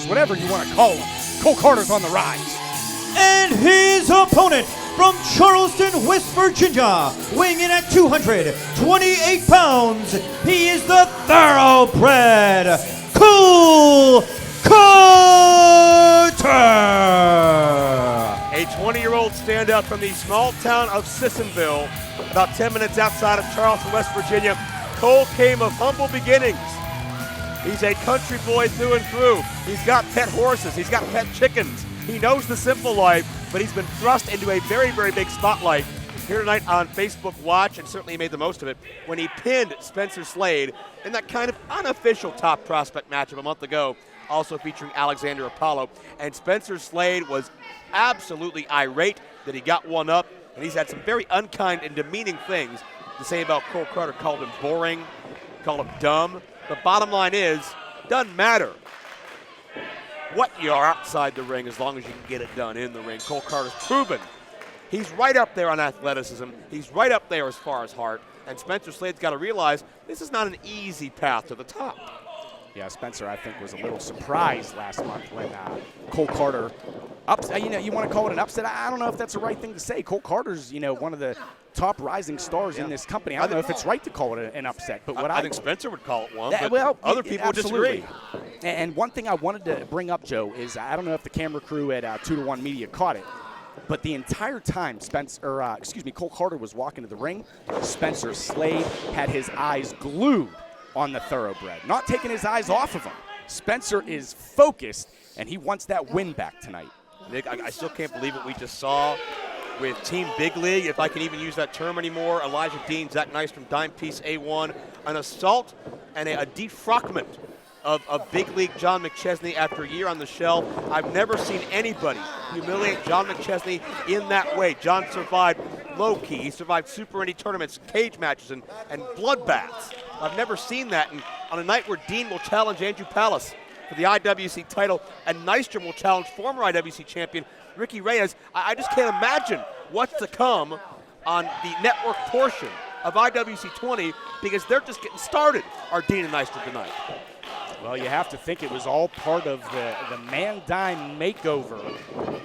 Tigers, whatever you want to call them. Cole Karter's on the rise. And his opponent from Charleston, West Virginia, weighing in at 228 pounds, he is the thoroughbred Cole Karter. A 20-year-old standout from the small town of Sissonville, about 10 minutes outside of Charleston, West Virginia. Cole came of humble beginnings. He's a country boy through and through. He's got pet horses. He's got pet chickens. He knows the simple life, but he's been thrust into a very, very big spotlight here tonight on Facebook Watch, and certainly made the most of it when he pinned Spencer Slade in that kind of unofficial top prospect matchup a month ago, also featuring Alexander Apollo. And Spencer Slade was absolutely irate that he got one up, and he's had some very unkind and demeaning things to say about Cole Karter. Called him boring, called him dumb. The bottom line is, doesn't matter what you are outside the ring as long as you can get it done in the ring. Cole Karter's proven he's right up there on athleticism. He's right up there as far as heart. And Spencer Slade's got to realize this is not an easy path to the top. Yeah, Spencer, I think, was a little surprised last month when Cole Karter upset. You want to call it an upset? I don't know if that's the right thing to say. Cole Karter's, one of the top rising stars in this company. I don't know if it's right to call it an upset, but what I think Spencer would call it one, but other people would absolutely disagree. And one thing I wanted to bring up, Joe, is I don't know if the camera crew at 2-to-1 Media caught it, but the entire time Cole Karter was walking to the ring, Spencer Slade had his eyes glued on the thoroughbred, not taking his eyes off of him. Spencer is focused, and he wants that win back tonight. Nick, I still can't believe what we just saw with Team Big League, if I can even use that term anymore. Elijah Dean, Zach Nystrom, Dime Piece A1, an assault and a defrockment of Big League John McChesney after a year on the shelf. I've never seen anybody humiliate John McChesney in that way. John survived low-key. He survived Super Indy tournaments, cage matches, and bloodbaths. I've never seen that. And on a night where Dean will challenge Andrew Pallas for the IWC title, and Nystrom will challenge former IWC champion Ricky Reyes, I just can't imagine what's to come on the network portion of IWC 20, because they're just getting started, are Dean and Nystrom tonight. Well, you have to think it was all part of the man-dime makeover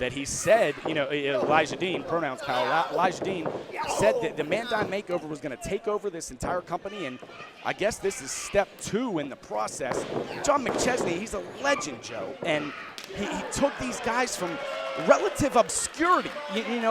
that he said, Elijah Dean, pronouns pal, Elijah Dean said that the man-dime makeover was going to take over this entire company, and I guess this is step 2 in the process. John McChesney, he's a legend, Joe, and he took these guys from relative obscurity.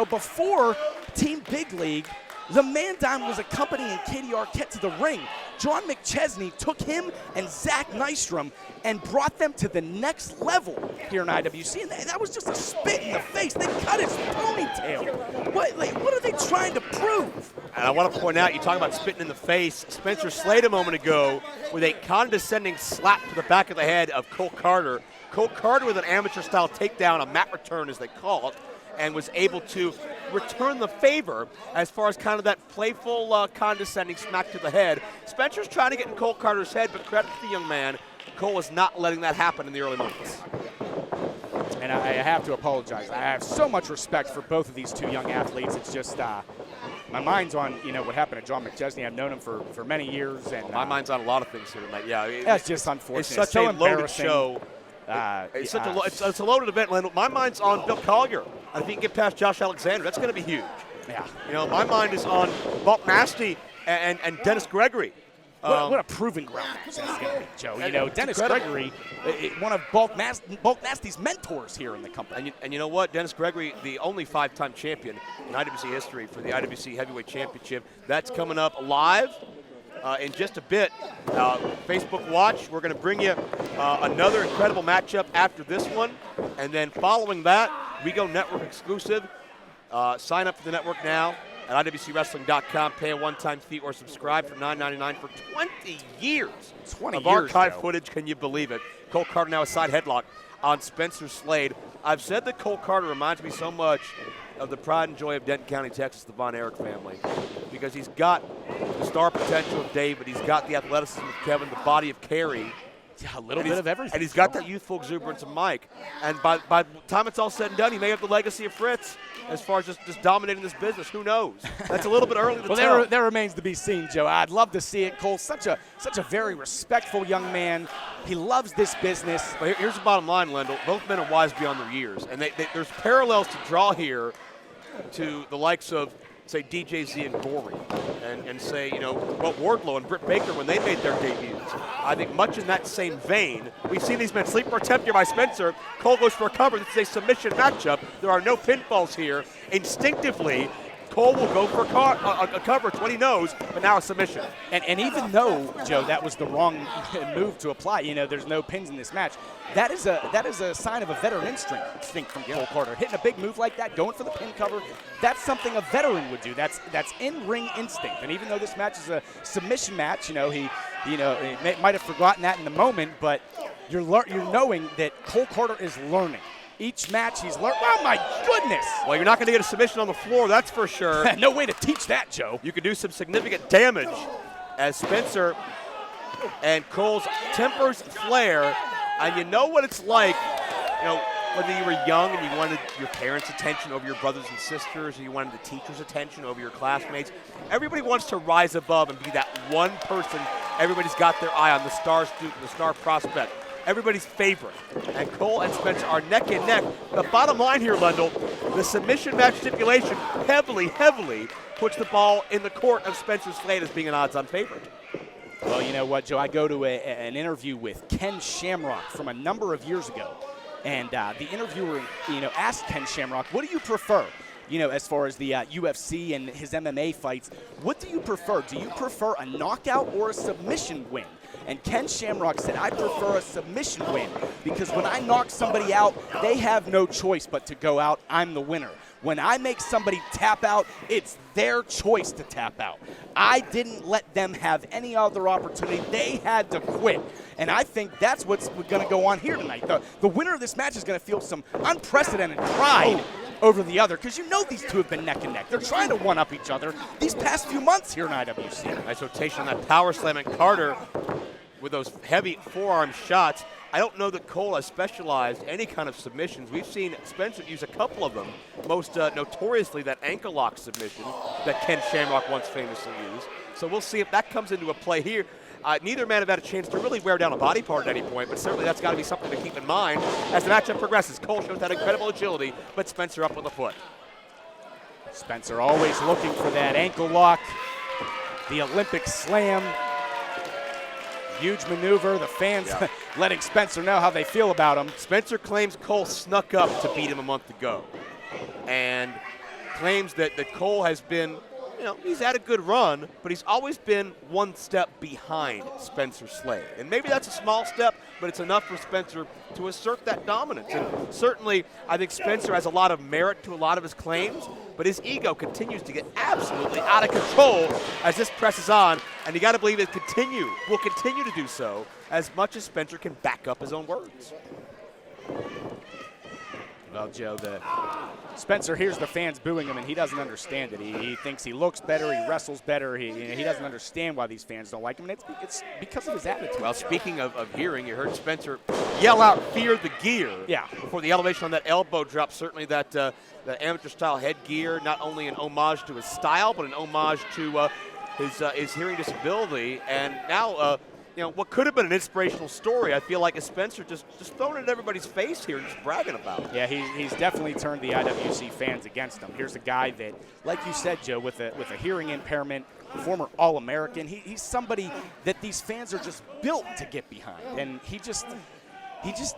Before Team Big League, the Man-Dime was accompanying Katie Arquette to the ring. John McChesney took him and Zach Nystrom and brought them to the next level here in IWC. And that was just a spit in the face. They cut his ponytail. What are they trying to prove? And I want to point out, you talk about spitting in the face. Spencer Slade a moment ago with a condescending slap to the back of the head of Cole Karter. Cole Karter with an amateur-style takedown, a mat return as they call it, and was able to return the favor as far as kind of that playful, condescending smack to the head. Spencer's trying to get in Cole Karter's head, but credit to the young man. Cole is not letting that happen in the early moments. And I have to apologize. I have so much respect for both of these two young athletes. It's just my mind's on what happened to John McChesney. I've known him for many years, and my mind's on a lot of things here tonight. Yeah, that's just unfortunate. It's such so a loaded show. It's a loaded event, Lando. My mind's on Bill Collier. I think you can get past Josh Alexander. That's going to be huge. Yeah. My mind is on Bulk Nasty and Dennis Gregory. What a proving ground match that's going to be, Joe. Dennis Gregory, one of Bulk Nasty's mentors here in the company. And you know what? Dennis Gregory, the only 5-time champion in IWC history for the IWC Heavyweight Championship. That's coming up live in just a bit. Facebook Watch, we're going to bring you another incredible matchup after this one. And then following that, we go network exclusive. Sign up for the network now at IWCWrestling.com. Pay a one-time fee or subscribe for $9.99 for 20 years 20 of years, archive Joe. footage. Can you believe it? Cole Karter now a side headlock on Spencer Slade. I've said that Cole Karter reminds me so much of the pride and joy of Denton County, Texas, the Von Erich family, because he's got the star potential of David, he's got the athleticism of Kevin, the body of Kerry, Yeah, a little bit of everything. And he's got that youthful exuberance of Mike. And by the time it's all said and done, he may have the legacy of Fritz as far as just dominating this business. Who knows? That's a little bit early to tell. That remains to be seen, Joe. I'd love to see it. Cole's such a very respectful young man. He loves this business. But here's the bottom line, Lendl. Both men are wise beyond their years. And there's parallels to draw here to the likes of, say, DJZ and Gorey, and say, Wardlow and Britt Baker when they made their debuts. I think much in that same vein, we've seen these men sleeper attempt here by Spencer. Cole goes for a cover. This is a submission matchup. There are no pinfalls here. Instinctively, Cole will go for a cover. It's what he knows, but now a submission. And even though, Joe, that was the wrong move to apply, there's no pins in this match, that is a sign of a veteran instinct from Cole Karter. Hitting a big move like that, going for the pin cover, that's something a veteran would do. That's in-ring instinct. And even though this match is a submission match, he might have forgotten that in the moment, but you're knowing that Cole Karter is learning. Each match he's learned. Oh, my goodness. Well, you're not going to get a submission on the floor, that's for sure. No way to teach that, Joe. You could do some significant damage as Spencer and Cole's tempers flare. And you know what it's like, whether you were young and you wanted your parents' attention over your brothers and sisters, or you wanted the teacher's attention over your classmates. Everybody wants to rise above and be that one person everybody's got their eye on, the star student, the star prospect. Everybody's favorite. And Cole and Spencer are neck and neck. The bottom line here, Lendl, the submission match stipulation heavily puts the ball in the court of Spencer Slade as being an odds-on favorite. Well, you know what, Joe? I go to an interview with Ken Shamrock from a number of years ago. And the interviewer, asked Ken Shamrock, what do you prefer? As far as the UFC and his MMA fights, what do you prefer? Do you prefer a knockout or a submission win? And Ken Shamrock said, I prefer a submission win because when I knock somebody out, they have no choice but to go out. I'm the winner. When I make somebody tap out, it's their choice to tap out. I didn't let them have any other opportunity. They had to quit. And I think that's what's going to go on here tonight. The winner of this match is going to feel some unprecedented pride over the other because these two have been neck and neck. They're trying to one-up each other these past few months here in IWC. Nice rotation on that power slam, and Karter with those heavy forearm shots. I don't know that Cole has specialized any kind of submissions. We've seen Spencer use a couple of them, most notoriously that ankle lock submission that Ken Shamrock once famously used. So we'll see if that comes into a play here. Neither man have had a chance to really wear down a body part at any point, but certainly that's got to be something to keep in mind as the matchup progresses. Cole shows that incredible agility, but Spencer up with a foot. Spencer always looking for that ankle lock, the Olympic slam. Huge maneuver. The fans letting Spencer know how they feel about him. Spencer claims Cole snuck up to beat him a month ago and claims that Cole has been, he's had a good run, but he's always been one step behind Spencer Slade. And maybe that's a small step, but it's enough for Spencer to assert that dominance. And certainly, I think Spencer has a lot of merit to a lot of his claims, but his ego continues to get absolutely out of control as this presses on, and you got to believe it will continue to do so as much as Spencer can back up his own words. Well, Joe, Spencer hears the fans booing him, and he doesn't understand it. He thinks he looks better, he wrestles better. He doesn't understand why these fans don't like him, and it's because of his attitude. Well, speaking of hearing, you heard Spencer yell out, "Fear the gear!" Yeah. Before the elevation on that elbow drop. Certainly that the amateur-style headgear, not only an homage to his style, but an homage to his hearing disability. And now, what could have been an inspirational story, I feel like is Spencer just throwing it in everybody's face here and just bragging about it. Yeah, he's definitely turned the IWC fans against him. Here's a guy that, like you said, Joe, with a hearing impairment, former All-American. He's somebody that these fans are just built to get behind, and he just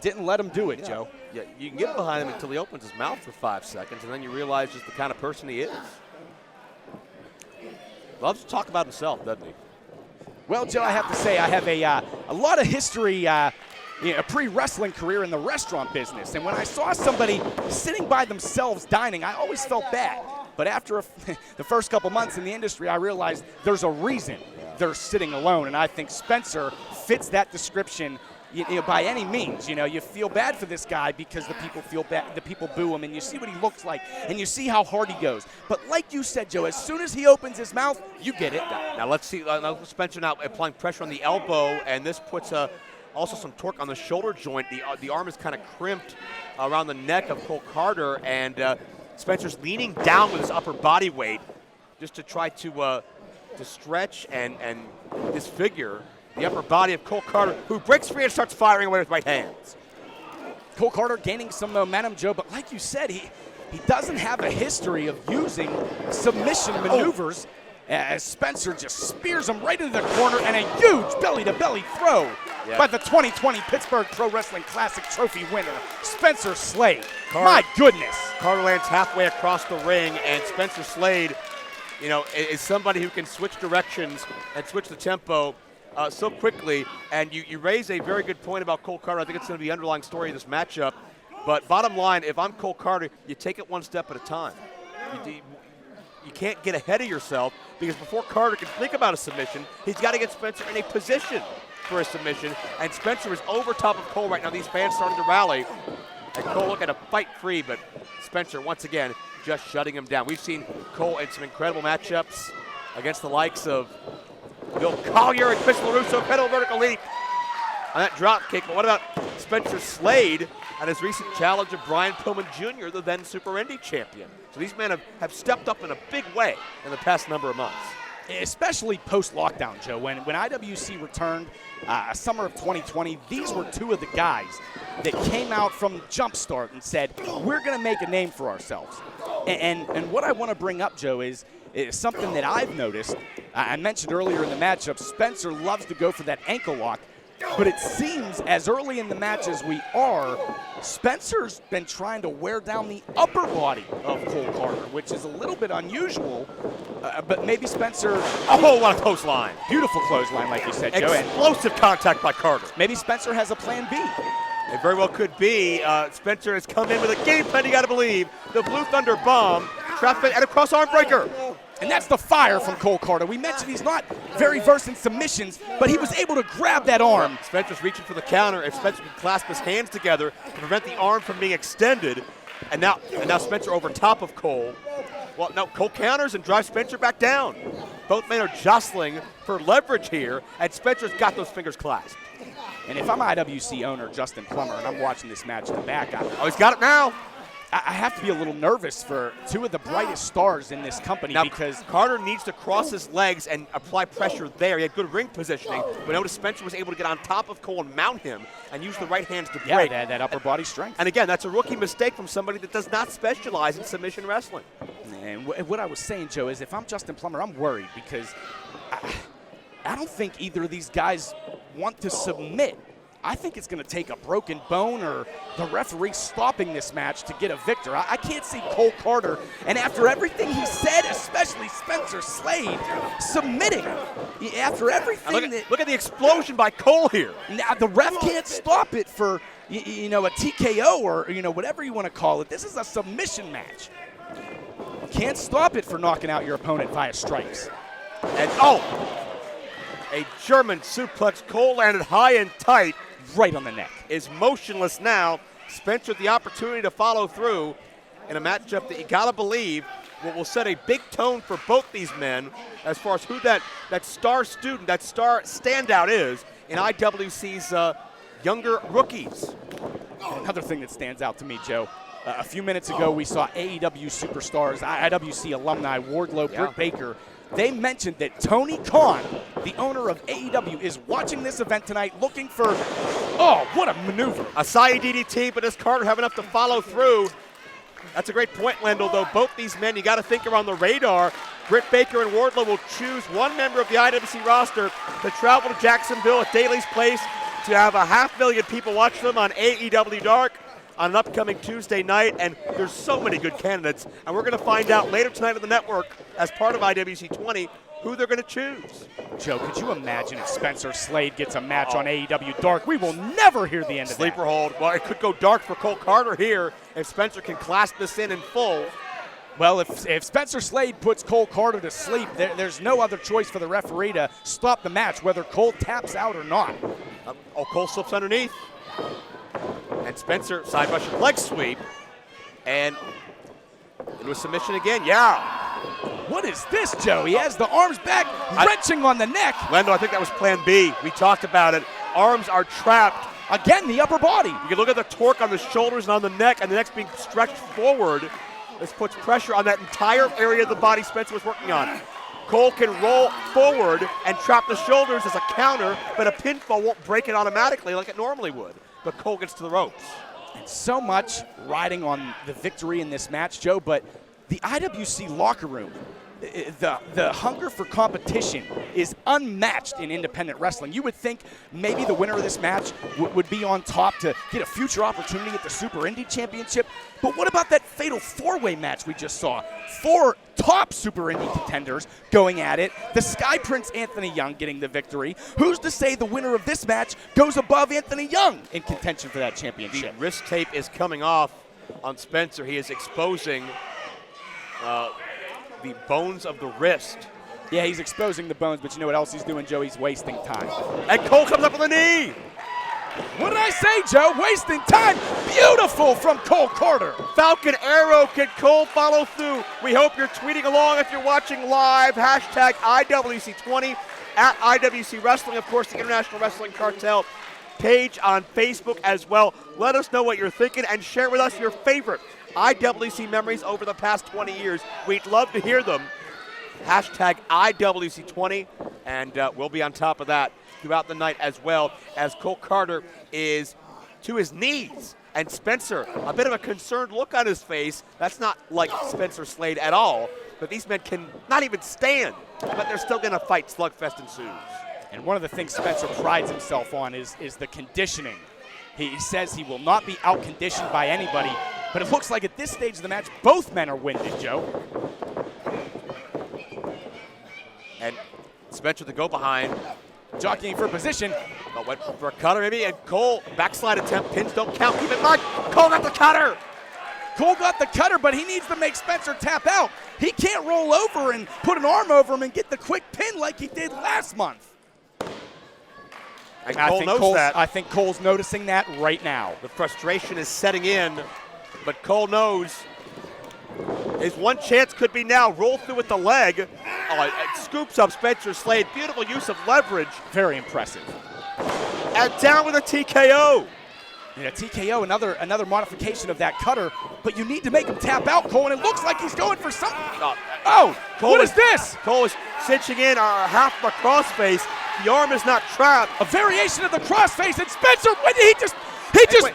didn't let him do it, Joe. Yeah, you can get behind him until he opens his mouth for 5 seconds, and then you realize just the kind of person he is. Loves to talk about himself, doesn't he? Well, Joe, I have to say I have a lot of history, a pre-wrestling career in the restaurant business. And when I saw somebody sitting by themselves dining, I always felt bad. But after the first couple months in the industry, I realized there's a reason they're sitting alone. And I think Spencer fits that description by any means. You feel bad for this guy because the people feel bad, the people boo him, and you see what he looks like, and you see how hard he goes. But like you said, Joe, as soon as he opens his mouth, you get it. Now let's see. Spencer now applying pressure on the elbow, and this puts Also some torque on the shoulder joint. The arm is kind of crimped around the neck of Cole Karter, and Spencer's leaning down with his upper body weight just to try to stretch and disfigure the upper body of Cole Karter, who breaks free and starts firing away with right hands. Cole Karter gaining some momentum, Joe, but like you said, he doesn't have a history of using submission maneuvers. As Spencer just spears him right into the corner, and a huge belly-to-belly throw by the 2020 Pittsburgh Pro Wrestling Classic Trophy winner, Spencer Slade. My goodness. Karter lands halfway across the ring, and Spencer Slade, is somebody who can switch directions and switch the tempo so quickly. And you raise a very good point about Cole Karter. I think it's going to be the underlying story of this matchup. But bottom line, if I'm Cole Karter, you take it one step at a time. You can't get ahead of yourself, because before Karter can think about a submission, he's got to get Spencer in a position for a submission. And Spencer is over top of Cole right now. These fans starting to rally. And Cole looking to fight free, but Spencer, once again, just shutting him down. We've seen Cole in some incredible matchups against the likes of Bill Collier and Chris LaRusso. Incredible vertical leap on that drop kick. But what about Spencer Slade and his recent challenge of Brian Pillman Jr., the then Super Indy champion? So these men have stepped up in a big way in the past number of months. Especially post-lockdown, Joe. When IWC returned summer of 2020, these were two of the guys that came out from Jumpstart and said, we're going to make a name for ourselves. And what I want to bring up, Joe, is something that I've noticed. I mentioned earlier in the matchup, Spencer loves to go for that ankle lock. But it seems as early in the match as we are, Spencer's been trying to wear down the upper body of Cole Karter, which is a little bit unusual. But maybe Spencer... Oh, what a clothesline. Beautiful clothesline, like you said, Joe. Explosive contact by Karter. Maybe Spencer has a plan B. It very well could be. Spencer has come in with a game plan, you got to believe. The Blue Thunder bomb, trapped and a cross arm breaker. And that's the fire from Cole Karter. We mentioned he's not very versed in submissions, but he was able to grab that arm. Spencer's reaching for the counter. If Spencer can clasp his hands together to prevent the arm from being extended, and now Spencer over top of Cole. Well, now Cole counters and drives Spencer back down. Both men are jostling for leverage here, and Spencer's got those fingers clasped. And if I'm IWC owner Justin Plummer and I'm watching this match in the back, he's got it now. I have to be a little nervous for two of the brightest stars in this company, now, because Karter needs to cross his legs and apply pressure there. He had good ring positioning, but notice Spencer was able to get on top of Cole and mount him and use the right hands to break. Yeah, that upper body strength. And again, that's a rookie mistake from somebody that does not specialize in submission wrestling. And what I was saying, Joe, is if I'm Justin Plummer, I'm worried, because I don't think either of these guys want to submit. I think it's going to take a broken bone or the referee stopping this match to get a victor. I can't see Cole Karter, and after everything he said, especially Spencer Slade, submitting. After everything look at the explosion by Cole here. Now, the ref can't stop it for, a TKO or, whatever you want to call it. This is a submission match. Can't stop it for knocking out your opponent via strikes. And, a German suplex. Cole landed high and tight. Right on the neck. Is motionless now. Spencer the opportunity to follow through in a matchup that you gotta believe will set a big tone for both these men as far as who that star student, that star standout is in IWC's younger rookies. Another thing that stands out to me, Joe, a few minutes ago we saw AEW superstars, IWC alumni, Wardlow, Britt Baker. They mentioned that Tony Khan, the owner of AEW, is watching this event tonight looking for, what a maneuver. A side DDT, but does Karter have enough to follow through? That's a great point, Lendl, though. Both these men, you got to think, are on the radar. Britt Baker and Wardlow will choose one member of the IWC roster to travel to Jacksonville at Daly's Place to have 500,000 people watch them on AEW Dark on an upcoming Tuesday night, and there's so many good candidates, and we're going to find out later tonight on the network as part of IWC 20 who they're going to choose. Joe, could you imagine if Spencer Slade gets a match on AEW Dark? We will never hear the end of that. Sleeper hold. Well, it could go dark for Cole Karter here if Spencer can clasp this in full. Well, if Spencer Slade puts Cole Karter to sleep, there's no other choice for the referee to stop the match, whether Cole taps out or not. Cole slips underneath. And Spencer side Russian leg sweep. And into a submission again. Yeah. What is this, Joe? He has the arms back, wrenching on the neck. Lendl, I think that was plan B. We talked about it. arms are trapped. Again, the upper body. You can look at the torque on the shoulders and on the neck, and the neck's being stretched forward. This puts pressure on that entire area of the body Spencer was working on. Cole can roll forward and trap the shoulders as a counter, but a pinfall won't break it automatically like it normally would. But Cole gets to the ropes. And so much riding on the victory in this match, Joe, but the IWC locker room, the hunger for competition is unmatched in independent wrestling. You would think maybe the winner of this match would be on top to get a future opportunity at the Super Indie Championship. But what about that fatal four-way match we just saw? 4 top Super Indie contenders going at it. The Sky Prince Anthony Young getting the victory. Who's to say the winner of this match goes above Anthony Young in contention for that championship? The wrist tape is coming off on Spencer. He is exposing the bones of the wrist. Yeah, he's exposing the bones, but you know what else he's doing, Joe? He's wasting time. And Cole comes up with a knee. What did I say, Joe? Wasting time. Beautiful from Cole Karter. Falcon Arrow. Can Cole follow through? We hope you're tweeting along if you're watching live. Hashtag IWC20 at IWC Wrestling. Of course, the International Wrestling Cartel page on Facebook as well. Let us know what you're thinking and share with us your favorite IWC memories over the past 20 years. We'd love to hear them. Hashtag IWC20, and we'll be on top of that throughout the night as well, as Cole Karter is to his knees. And Spencer, a bit of a concerned look on his face. That's not like Spencer Slade at all, but these men can not even stand, but they're still going to fight. Slugfest ensues. And one of the things Spencer prides himself on is the conditioning. He says he will not be out-conditioned by anybody, but it looks like at this stage of the match, both men are winded, Joe. And Spencer to go behind. Jockeying for position. But went for a cutter maybe, and Cole, backslide attempt, pins don't count. Keep in mind, Cole got the cutter. Cole got the cutter, but he needs to make Spencer tap out. He can't roll over and put an arm over him and get the quick pin like he did last month. And Cole knows that. I think Cole's noticing that right now. The frustration is setting in, but Cole knows his one chance could be now. Roll through with the leg. Oh, it scoops up Spencer Slade. Beautiful use of leverage. Very impressive. And down with a TKO. And a TKO, another modification of that cutter, but you need to make him tap out, Cole, and it looks like he's going for something. Oh, Cole what is this? Cole is cinching in half of a crossface. The arm is not trapped. A variation of the crossface, and Spencer, when did he just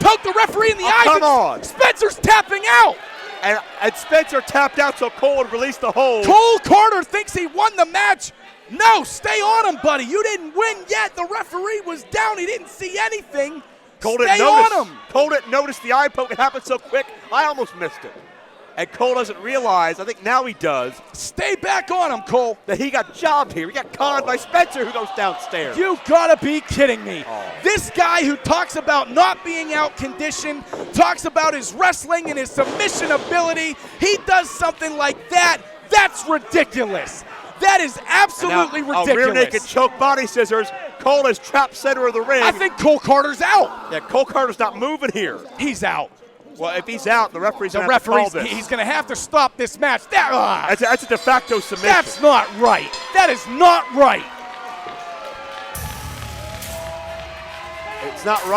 poked the referee in the eyes. Come on. Spencer's tapping out. And Spencer tapped out so Cole would release the hold. Cole Karter thinks he won the match. No, stay on him, buddy. You didn't win yet. The referee was down. He didn't see anything. Cole stay didn't notice. on him. Cole didn't notice the eye poke. It happened so quick, I almost missed it. And Cole doesn't realize, I think now he does, Stay back on him, Cole. that he got jobbed here. He got conned by Spencer, who goes downstairs. You gotta be kidding me. Oh. This guy who talks about not being out conditioned, talks about his wrestling and his submission ability, he does something like that. That's ridiculous. That is absolutely ridiculous. A rear naked choke body scissors. Cole is trapped center of the ring. I think Cole Karter's out. Yeah, Cole Karter's not moving here. He's out. Well, if he's out, the referee's going to have to call this. He's going to have to stop this match. That's a de facto submission. That's not right. That is not right. It's not right.